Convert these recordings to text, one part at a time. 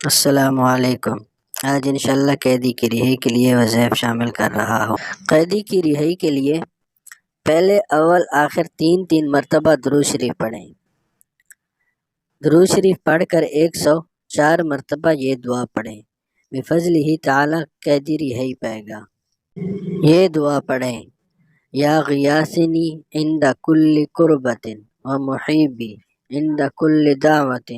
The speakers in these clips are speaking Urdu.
السلام علیکم۔ آج انشاءاللہ قیدی کی رہائی کے لیے وظائف شامل کر رہا ہوں۔ قیدی کی رہائی کے لیے پہلے اول آخر تین مرتبہ درود شریف پڑھیں۔ درود شریف پڑھ کر 104 مرتبہ یہ دعا پڑھیں، بفضلہ تعالی قیدی رہائی پائے گا۔ یہ دعا پڑھیں، یا غیاثنی عند کل کربۃ ومحیبی عند کل دعوۃ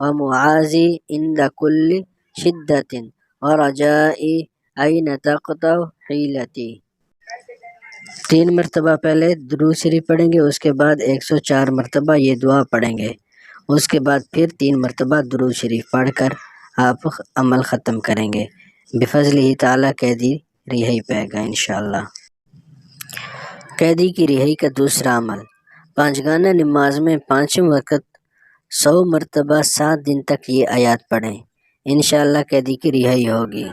ومعاذی عند کل شدۃ ورجائی این تقطع حیلتی۔ 3 مرتبہ پہلے درود شریف پڑھیں گے، اس کے بعد 104 مرتبہ یہ دعا پڑھیں گے، اس کے بعد پھر 3 مرتبہ درود شریف پڑھ کر آپ عمل ختم کریں گے۔ بفضلہ تعالی قیدی رہائی پائے گا انشاءاللہ۔ قیدی کی رہائی کا دوسرا عمل، 5 گانہ نماز میں 5 وقت 100 مرتبہ 7 دن تک یہ آیات پڑھیں، انشاءاللہ قیدی کی رہائی ہوگی۔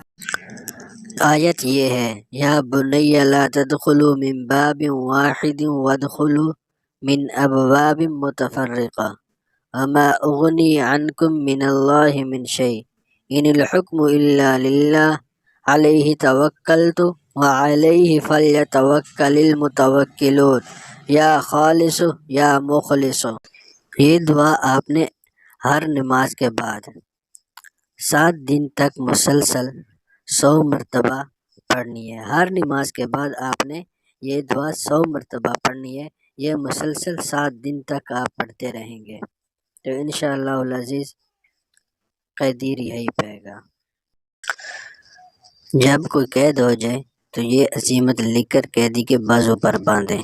آیت یہ ہے، یا بنی لا تدخلوا من باب واحد وادخلوا من ابواب متفرقہ وما اغنی عنکم من اللہ من شیء ان الحکم الا للہ علیہ توکلت وعلیہ فلیتوکل المتوکلون یا خالص یا مخلص۔ یہ دعا آپ نے ہر نماز کے بعد 7 دن تک مسلسل 100 مرتبہ پڑھنی ہے۔ ہر نماز کے بعد آپ نے یہ دعا 100 مرتبہ پڑھنی ہے، یہ مسلسل 7 دن تک آپ پڑھتے رہیں گے تو انشاءاللہ العزیز قیدی رہائی پائے گا۔ جب کوئی قید ہو جائے تو یہ عزیمت لکھ کر قیدی کے بازو پر باندھیں،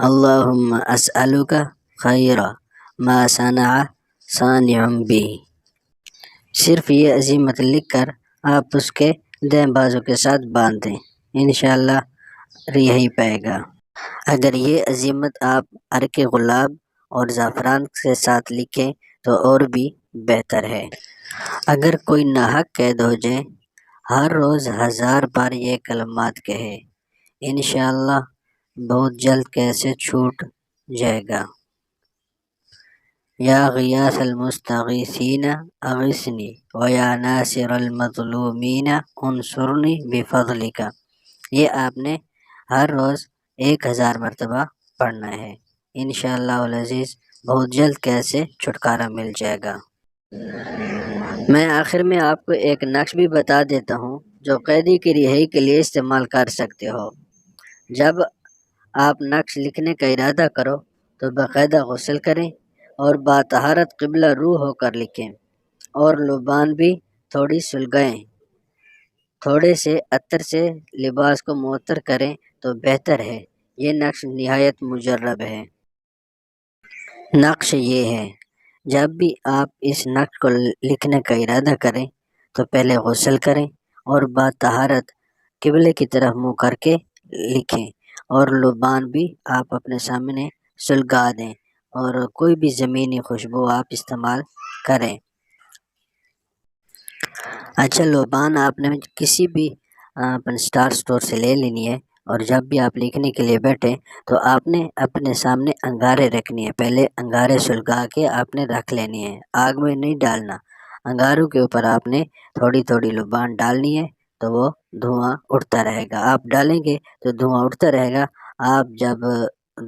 اللہم اسألک خیر ما صنع صانع بی۔ صرف یہ عزیمت لکھ کر آپ اس کے دائیں بازو کے ساتھ باندھ دیں، انشاءاللہ رہائی پائے گا۔ اگر یہ عزیمت آپ عرق گلاب اور زعفران کے ساتھ لکھیں تو اور بھی بہتر ہے۔ اگر کوئی ناحق قید ہو جائے، ہر روز 1000 بار یہ کلمات کہے، انشاءاللہ بہت جلد قید سے چھوٹ جائے گا۔ یا غیاث المستغیثین اغثنی ویا ناصر المظلومین انصرنی بفضلک۔ یہ آپ نے ہر روز 1000 مرتبہ پڑھنا ہے، انشاءاللہ العزیز بہت جلد قید سے چھٹکارا مل جائے گا۔ میں آخر میں آپ کو ایک نقش بھی بتا دیتا ہوں جو قیدی کی رہائی کے لیے استعمال کر سکتے ہو۔ جب آپ نقش لکھنے کا ارادہ کرو تو باقاعدہ غسل کریں اور باطہارت قبلہ رو ہو کر لکھیں، اور لبان بھی تھوڑی سلگائیں، تھوڑے سے عطر سے لباس کو معطر کریں تو بہتر ہے۔ یہ نقش نہایت مجرب ہے۔ نقش یہ ہے، جب بھی آپ اس نقش کو لکھنے کا ارادہ کریں تو پہلے غسل کریں اور باطہارت قبلے کی طرف منہ کر کے لکھیں، اور لبان بھی آپ اپنے سامنے سلگا دیں اور کوئی بھی زمینی خوشبو آپ استعمال کریں۔ اچھا، لبان آپ نے کسی بھی اسٹار سٹور سے لے لینی ہے، اور جب بھی آپ لکھنے کے لیے بیٹھیں تو آپ نے اپنے سامنے انگارے رکھنی ہے، پہلے انگارے سلگا کے آپ نے رکھ لینی ہے، آگ میں نہیں ڈالنا۔ انگاروں کے اوپر آپ نے تھوڑی تھوڑی لبان ڈالنی ہے تو وہ دھواں اٹھتا رہے گا، آپ ڈالیں گے تو دھواں اٹھتا رہے گا۔ آپ جب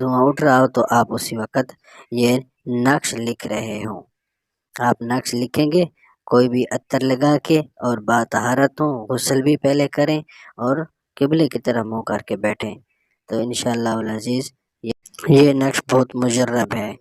دھواں اٹھ رہا ہو تو آپ اسی وقت یہ نقش لکھ رہے ہوں۔ آپ نقش لکھیں گے کوئی بھی عطر لگا کے اور باطہارت ہوں، غسل بھی پہلے کریں اور قبلے کی طرف منہ کر کے بیٹھیں تو انشاءاللہ العزیز یہ نقش بہت مجرب ہے۔